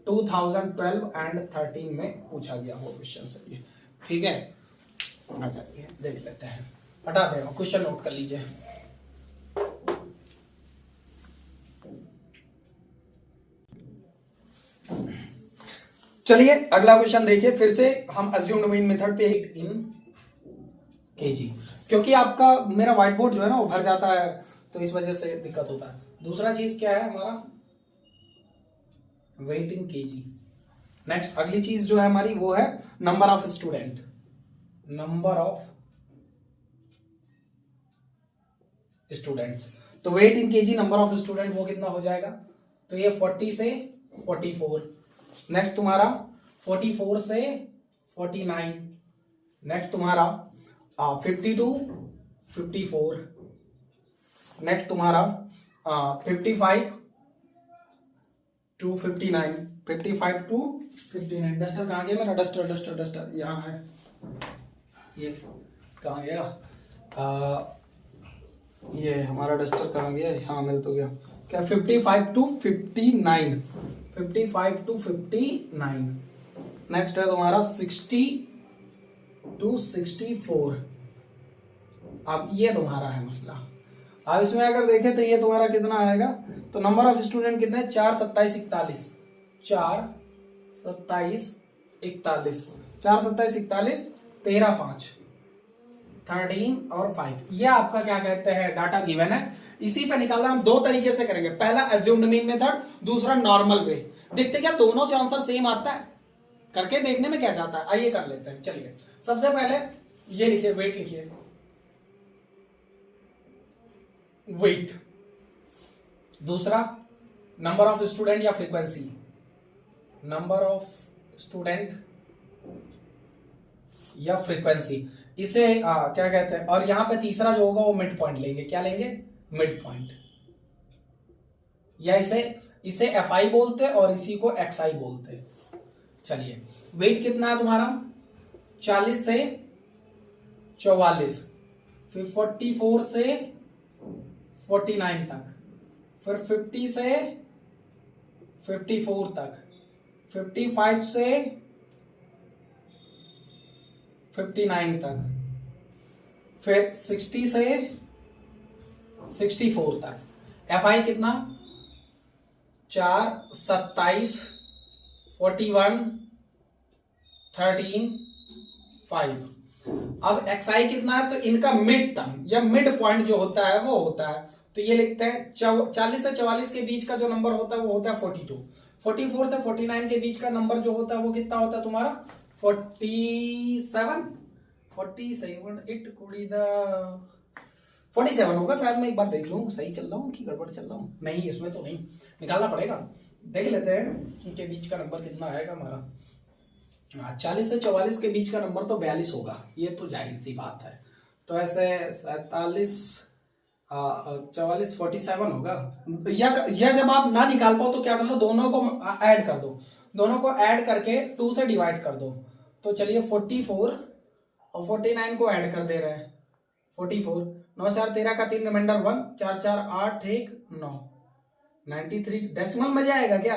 2012 एंड 13 में पूछा गया हुआ क्वेश्चन है ये, ठीक है। आ जाइए देख लेते हैं, हटा दे रहा हूँ, क्वेश्चन नोट कर लीजिए। चलिए अगला क्वेश्चन देखिए, फिर से हम अज्यूम्ड मीन मेथड पे इन केजी, क्योंकि आपका मेरा व्हाइट बोर्ड जो है ना वो भर जाता है, तो इस वजह से दिक्कत होता है। दूसरा चीज क्या है हमारा वेट इन केजी। नेक्स्ट अगली चीज जो है हमारी वो है number of student, number of students. तो weight in KG number of student वो कितना हो जाएगा, तो ये 40 से 44, नेक्स्ट तुम्हारा 44 से 49, नेक्स्ट तुम्हारा 52 54, नेक्स्ट तुम्हारा 55 टू 59, 55 टू 59। डस्टर कहाँ गया मेरा, डस्टर डस्टर डस्टर यहाँ है, ये कहाँ गया, ये हमारा डस्टर कहाँ गया, हाँ मिल तो गया। क्या 55 टू 59, 55 टू 59, नेक्स्ट है तुम्हारा 60 टू 64। अब ये तुम्हारा है मसला। अब इसमें अगर देखें तो ये तुम्हारा कितना आएगा, तो नंबर ऑफ स्टूडेंट कितने, 4 27 41, 4 27 41, 4 27 41, 13 5 13 और 5, ये आपका क्या कहते हैं डाटा गिवन है। इसी पे निकालना हम दो तरीके से करेंगे, पहला अज्यूम्ड मीन मेथड, दूसरा नॉर्मल वे। देखते क्या दोनों से आंसर सेम आता है, करके देखने में क्या जाता है, आइए कर लेते हैं। चलिए सबसे पहले ये लिखिए, वेट लिखिए, वेट। दूसरा नंबर ऑफ स्टूडेंट या फ्रीक्वेंसी, नंबर ऑफ स्टूडेंट या फ्रीक्वेंसी, इसे क्या कहते हैं। और यहां पे तीसरा जो होगा वो मिड पॉइंट लेंगे, क्या लेंगे, मिड पॉइंट, या इसे एफ आई बोलते और इसी को एक्स आई बोलते। चलिए वेट कितना है तुम्हारा, 40 से 44, फिर 44 से 49 तक, फिर 50 से 54 तक, 55 से 59 तक, फिर 60 से 64 तक। एफ आई कितना, 4 27 41 13 5। अब एक्स आई कितना है, तो इनका मिड टर्म या मिड पॉइंट जो होता है वो होता है, तो ये लिखते हैं 40 से 44 के बीच का जो नंबर होता है वो होता है 42। 44 से 49 के बीच का नंबर जो होता है वो कितना होता है तुम्हारा 47। 47 इट कुड़ी द 47 होगा शायद, मैं एक बार देख लूँ सही चल रहा हूँ कि गड़बड़ चल रहा हूँ। नहीं इसमें तो नहीं, निकालना पड़ेगा, देख लेते हैं इनके बीच का नंबर कितना आएगा हमारा। 40 से 44 के बीच का नंबर तो 42 होगा, ये तो जाहिर सी बात है। तो ऐसे 47 44 47 होगा। या जब आप ना निकाल पाओ तो क्या कर लो, दोनों को ऐड कर दो, दोनों को ऐड करके 2 से डिवाइड कर दो। तो चलिए 44 और 49 को ऐड कर दे रहे हैं। 44 9 4 13 का 3 रिमाइंडर 1 4 4 8 1 9 93। डेसिमल में जाएगा क्या?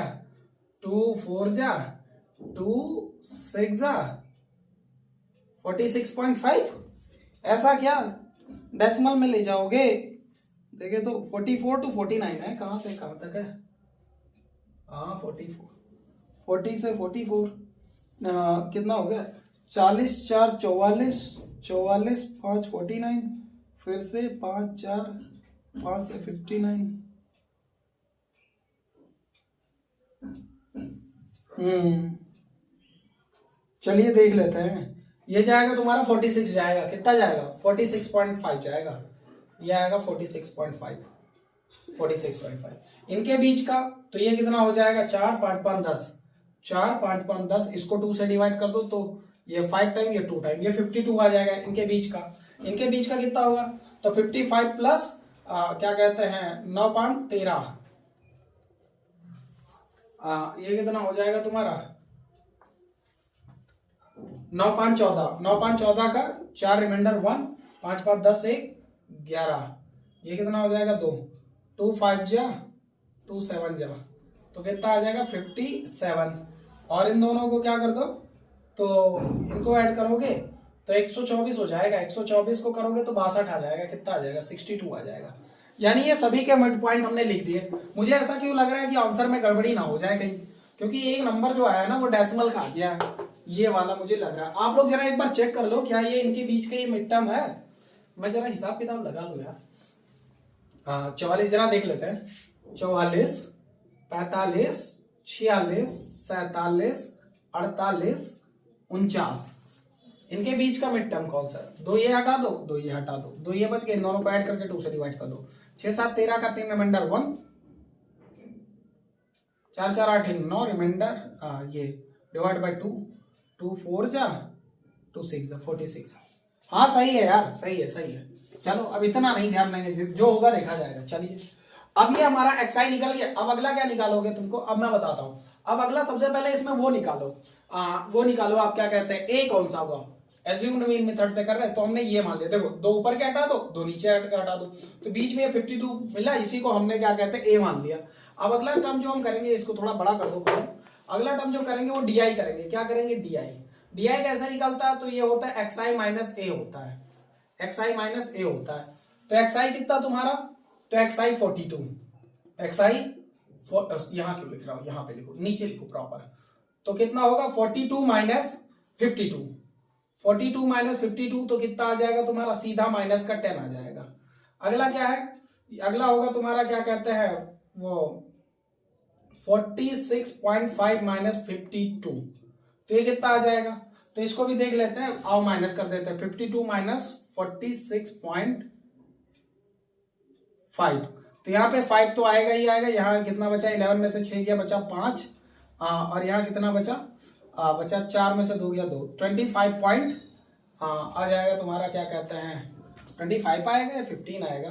2 4 जा 2 6 जा 46.5, ऐसा क्या डेसिमल में ले जाओगे? देखे तो 44 to 49 है, कहाँ से कहाँ तक है? हाँ 44, 40 से 44 कितना हो गया? 40 4 44, 44 5 49, फिर से 5 4 5 से 59। चलिए देख लेते हैं, ये जाएगा तुम्हारा 46 जाएगा, कितना जाएगा 46.5 जाएगा, ये आएगा 46.5। 46.5 इनके बीच का, तो ये कितना हो जाएगा 4 5 5 10, 4 5 5 10, इसको 2 से डिवाइड कर दो तो ये 5 टाइम, ये 2 टाइम, ये 52 आ जाएगा इनके बीच का। इनके बीच का कितना होगा? तो 55 प्लस क्या कहते हैं 9 5 13, ये कितना हो जाएगा तुम्हारा 9 5 14, 9 5 14 का 4 रिमाइंडर 1 5 5 10 1 11, ये कितना हो जाएगा 2 2 5 जा 2 7 जा, तो कितना आ जाएगा 57। और इन दोनों को क्या कर दो, तो इनको ऐड करोगे तो 124 हो जाएगा, 124 को करोगे तो 62 आ जाएगा, कितना आ जाएगा 62 आ जाएगा। यानी ये सभी के मिड पॉइंट हमने लिख दिए। मुझे ऐसा क्यों लग रहा है कि आंसर में गड़बड़ी ना हो जाए कहीं, क्योंकि एक नंबर जो आया ना वो डेसिमल का आ गया है, ये वाला मुझे लग रहा है। आप लोग जरा एक बार चेक कर लो क्या ये इनके बीच का ये मिड टर्म है, मैं जरा हिसाब किताब लगा लूं यार। 44 जरा देख लेते हैं, 44 45 46 47 48 49, इनके बीच का मिड टर्म कौन सा है? 2 ये हटा दो, 2 ये हटा दो, 2 ये बच गए, इन दोनों को ऐड करके 2 से डिवाइड कर दो। 6 7 13 का 3 रिमाइंडर 1 4 4 8 9 रिमाइंडर ये डिवाइड बाय 2 2 4 जा 2 6 जा 46। हाँ सही है यार, सही है सही है। चलो अब इतना नहीं ध्यान देंगे, जो होगा देखा जाएगा। चलिए अब ये हमारा एक्साई निकल गया, अब अगला क्या निकालोगे तुमको, अब मैं बताता हूँ। अब अगला सबसे पहले इसमें वो निकालो, वो निकालो आप क्या कहते हैं, ए कौन सा होगा? एज्यूम्ड मीन मेथड से कर रहे हैं तो हमने ये मान लिया, देखो 2 ऊपर के हटा दो, 2 नीचे हटा दो, तो बीच में 52 मिला, इसी को हमने क्या कहते हैं ए मान लिया। अब अगला टर्म जो हम करेंगे, इसको थोड़ा बड़ा कर दो, अगला टर्म जो करेंगे वो डी आई करेंगे। क्या करेंगे? D I. डी आई कैसे निकलता है? तो ये होता है एक्स आई माइनस ए होता है, एक्स आई माइनस ए होता है। तो एक्स आई कितना तुम्हारा? तो एक्स आई 42, एक्स आई यहां क्यों लिख रहा हूं, यहां पे लिखो, नीचे लिखो प्रॉपर। तो कितना होगा 42 माइनस 52, 42 माइनस 52 तो कितना आ जाएगा तुम्हारा? सीधा माइनस का 10 आ जाएगा। अगला क्या है? अगला होगा तुम्हारा क्या कहते हैं वो 46.5 माइनस 52, तो ये कितना आ जाएगा? तो इसको भी देख लेते हैं, आओ माइनस कर देते हैं। 52 माइनस 46.5, तो यहाँ पे 5 तो आएगा ही आएगा। यहाँ कितना बचा? 11 में से 6 गया, बचा 5, और यहाँ कितना बचा? बचा 4 में से 2 गया 2, 25 पॉइंट आ जाएगा तुम्हारा क्या कहते हैं 25 आएगा या 15 आएगा?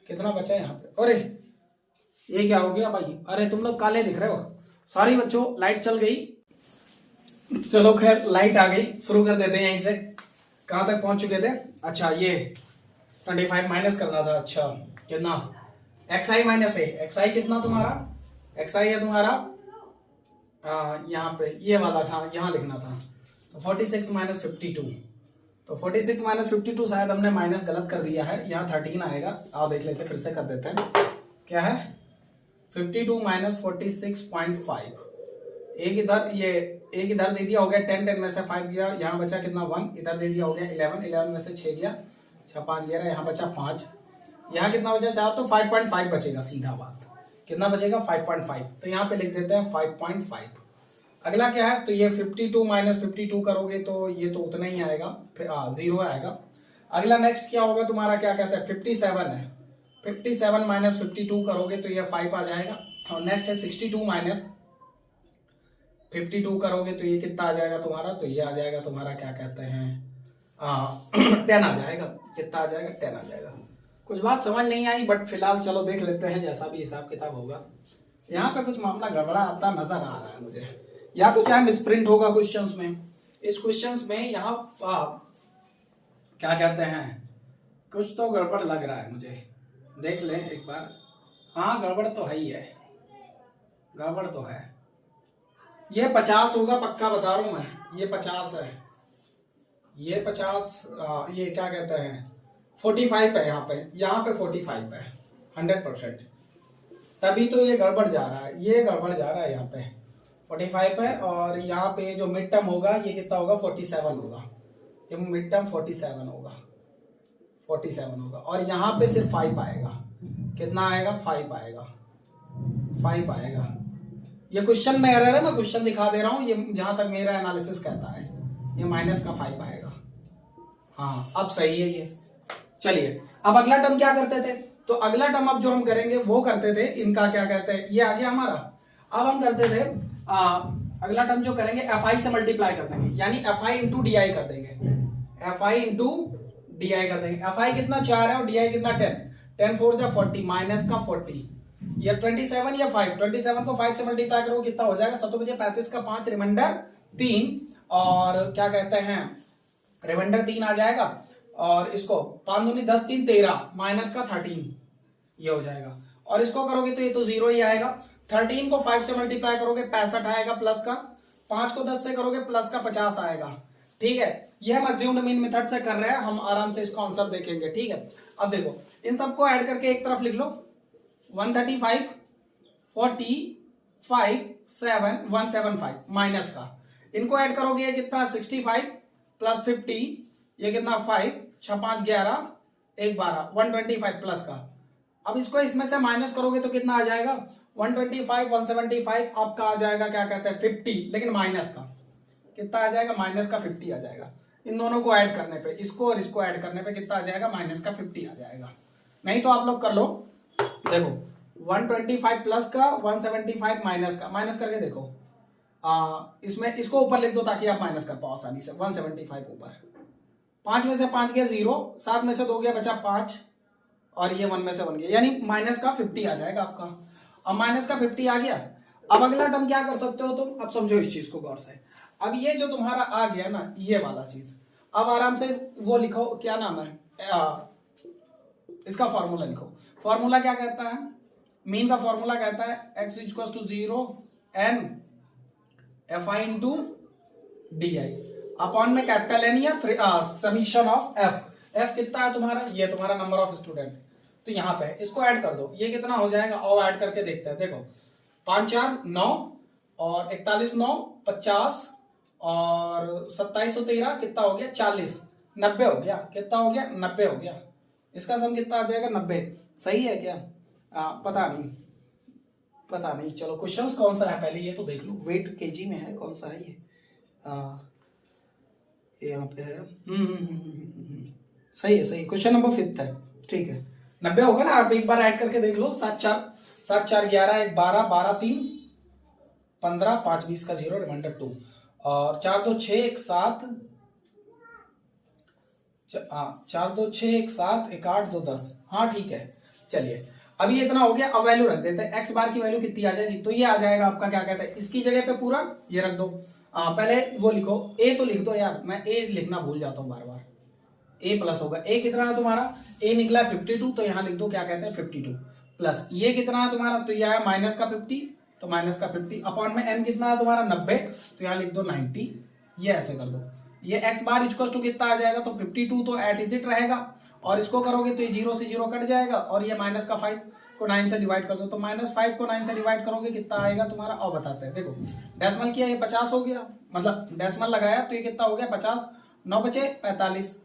कितना बचा यहाँ पे? अरे ये क्या हो गया भाई? अरे तुम लोग काले दिख रहे हो, सॉरी बच्चों, लाइट चल गई। चलो खैर लाइट आ गई, शुरू कर देते हैं यहीं से। कहां तक पहुंच चुके थे? अच्छा ये 25 माइनस करना था। अच्छा कितना? एक्स आई माइनस ए, एक्स आई कितना तुम्हारा? एक्स आई है तुम्हारा यहाँ पे ये वाला था, यहाँ लिखना था। तो 46 माइनस 52, तो 46 माइनस 52 शायद हमने माइनस गलत कर दिया है, यहाँ 13 आएगा। आओ देख लेते हैं, फिर से कर देते हैं। क्या है? 52 माइनस 46.5, एक इधर, ये एक इधर दे दिया, हो गया 10, 10 में से 5 गया, यहाँ बचा कितना 1, इधर दे दिया, हो गया 11, 11 में से 6 गया, 6 5 11, यहाँ बचा 5, यहाँ कितना बचा 4, तो 5.5 बचेगा, सीधा बात। कितना बचेगा 5.5, तो यहाँ पे लिख देते हैं 5.5। अगला क्या है, तो ये 52 माइनस 52 करोगे तो ये तो उतना ही आएगा, 0 आएगा। अगला नेक्स्ट क्या होगा तुम्हारा, क्या कहते हैं 57 है, 57 माइनस 52 करोगे तो ये 5 आ जाएगा। और नेक्स्ट है 62 माइनस 52 करोगे तो ये कितना आ जाएगा तुम्हारा, तो ये आ जाएगा तुम्हारा क्या कहते हैं 10 आ जाएगा। कितना आ जाएगा 10 आ जाएगा। कुछ बात समझ नहीं आई, बट फिलहाल चलो देख लेते हैं जैसा भी हिसाब किताब होगा। यहाँ पे कुछ मामला गड़बड़ा आता नजर आ रहा है मुझे, या तो चाहे मिसप्रिंट होगा क्वेश्चंस में। इस क्वेश्चंस में यहाँ क्या कहते हैं, कुछ तो गड़बड़ लग रहा है मुझे, देख लें एक बार। हाँ गड़बड़ तो है ही है, गड़बड़ तो है। ये 50 होगा पक्का बता रहा हूं मैं, ये 50 है, ये 50 ये क्या कहते हैं 45 है, यहाँ पे 45 है 100%। तभी तो ये गड़बड़ जा रहा है, ये गड़बड़ जा रहा है। यहाँ पे 45 है, और यहाँ पे जो मिड टर्म होगा ये कितना होगा 47 होगा, ये मिड टर्म 47 होगा, 47 होगा। और यहाँ पे सिर्फ 5 आएगा। कितना आएगा 5 आएगा, 5 आएगा। ये क्वेश्चन में एरर है, मैं क्वेश्चन दिखा दे रहा हूँ, ये जहां तक मेरा एनालिसिस कहता है ये माइनस का 5 आएगा। हाँ अब सही है ये। चलिए अब अगला टर्म क्या करते थे, तो अगला टर्म अब जो हम करेंगे वो करते थे इनका क्या कहते हैं, ये आ गया हमारा। अब हम करते थे अगला टर्म जो करेंगे fi से मल्टीप्लाई कर देंगे, यानी fi इंटू डी कर देंगे, fi इंटू डी कर देंगे। fi कितना 4 है और di कितना 10, 10 4 जा 40 माइनस का 40, या 27 या 5, 27 को 5 से मल्टीप्लाई करो कितना हो जाएगा 7 बजे 35 का 5 रिमाइंडर 3, और क्या कहते हैं रिमाइंडर 3 आ जाएगा। और इसको 5 दूनी 10 3 13 माइनस का 13 ये हो जाएगा। और इसको करोगे तो ये तो 0 ही आएगा। 13 को 5 से मल्टीप्लाई करोगे 65 आएगा प्लस का, 5 को 10 से करोगे प्लस का 50 आएगा। ठीक है, ये हम अज्यूम्ड मीन मेथड से कर रहे हैं, हम आराम से इसका आंसर देखेंगे। ठीक है, अब देखो इन सबको ऐड करके एक तरफ लिख लो, 135 45 7 175 माइनस का, इनको ऐड करोगे ये कितना 65 प्लस 50 ये कितना 5 6 5 11 1 12 125 प्लस का। अब इसको इसमें से माइनस करोगे तो कितना आ जाएगा 125 175 आपका आ जाएगा क्या कहते हैं 50, लेकिन माइनस का कितना आ जाएगा माइनस का 50 आ जाएगा। इन दोनों को ऐड करने पे, इसको और इसको ऐड करने पे कितना आ जाएगा माइनस का 50 आ जाएगा। नहीं तो आप लोग कर लो, देखो 125 प्लस का 175 माइनस का, माइनस करके देखो इसमें इसको ऊपर लिख दो ताकि आप माइनस कर पाओ आसानी से। 175 ऊपर, 5 में से 5 गया 0, 7 में से 2 गया बचा 5, और ये 1 में से 1 गया, यानी माइनस का 50 आ जाएगा आपका। अब माइनस का 50 आ गया। अब अगला टर्म क्या कर सकते हो तुम, अब समझो इस चीज को गौर से। अब ये जो तुम्हारा आ गया ना ये वाला चीज, अब आराम से वो लिखो, क्या नाम है इसका फॉर्मूला लिखो। फॉर्मूला क्या कहता है, मीन का फॉर्मूला कहता है x equals to 0 n fi into D I upon में कैपिटल एन या समीशन ऑफ f कितना है तुम्हारा, ये तुम्हारा नंबर ऑफ स्टूडेंट, तो यहाँ पे इसको ऐड कर दो, ये कितना हो जाएगा और ऐड करके देखते हैं। देखो 5 4 9 और 41 9 50 और 27 13 कितना हो गया 40 90 हो गया, कितना हो गया 90 हो गया। इसका सम कितना आ जाएगा 90, सही है क्या पता नहीं। चलो क्वेश्चंस कौन सा है पहले ये तो देख लो, वेट केजी में है कौन सा है ये यहाँ पे है सही है क्वेश्चन नंबर 5 है। ठीक है 90 होगा ना, आप एक बार ऐड करके देख लो। 7 4 11 1 12 12 3 15 5 20 का 0 रिमाइंडर 2 और 4 2 6 1 7 4 2 6 1 7 1 8 2 10। हाँ ठीक है, चलिए अभी ये इतना हो गया। अब वैल्यू रख देते हैं, एक्स बार की वैल्यू कितनी आ जाएगी, तो ये आ जाएगा आपका क्या कहते हैं, इसकी जगह पे पूरा ये रख दो। पहले वो लिखो, ए तो लिख दो यार, मैं ए लिखना भूल जाता हूँ बार बार। ए प्लस होगा, ए कितना है तुम्हारा, ए निकला 52, तो यहाँ लिख दो क्या कहते हैं 52 प्लस ये कितना है तुम्हारा, तो यह है माइनस का 50, तो माइनस का 50 अपॉन में एन कितना है तुम्हारा 90, तो यहाँ लिख दो 90, ये ऐसे कर दो। ये एक्स बार इक्वल टू कितना आ जाएगा, तो 52 तो एट इज इट रहेगा, और इसको करोगे तो ये 0 से 0 कट जाएगा, और ये माइनस का 5 को 9 से डिवाइड कर दो, तो -5 को 9 से डिवाइड करोगे कितना आएगा तुम्हारा, और बताते हैं। देखो डेसिमल किया ये 50 हो गया, मतलब डेसिमल लगाया तो ये कितना हो गया 50, 9 बचे 45,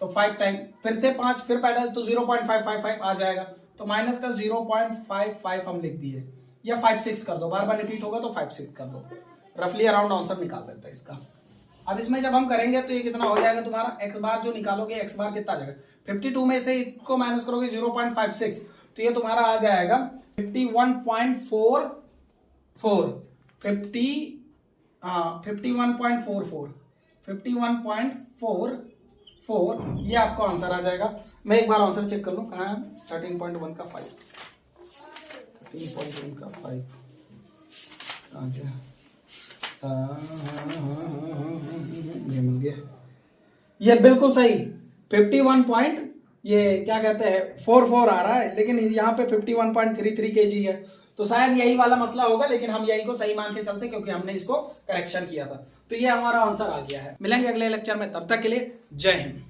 तो 5 टाइम फिर से 5 फिर पैडल तो 0.555 आ जाएगा। तो माइनस का 0.55 हम लिख दिए, या 5-6 कर दो, बार बार रिपीट होगा तो 5-6 कर दो, रफली अराउंड आंसर निकाल देते हैं इसका। अब इसमें जब हम करेंगे तो ये कितना हो जाएगा तुम्हारा, एक्स बार जो निकालोगे एक्स बार कितना आ जाएगा 52 में से इसको माइनस करोगे 0.56 तो ये तुम्हारा आ जाएगा 51.44 51.44 ये आपको आंसर आ जाएगा। मैं एक बार आंसर चेक कर लूं कहाँ है, 13.1 का 5 13.1 का 5 आ गया, ये मिल गया, ये बिल्कुल सही 51 पॉइंट ये क्या कहते हैं 44 आ रहा है, लेकिन यहाँ पे 51.33 kg है, तो शायद यही वाला मसला होगा, लेकिन हम यही को सही मान के चलते क्योंकि हमने इसको करेक्शन किया था। तो ये हमारा आंसर आ गया है। मिलेंगे अगले लेक्चर में, तब तक के लिए जय हिंद।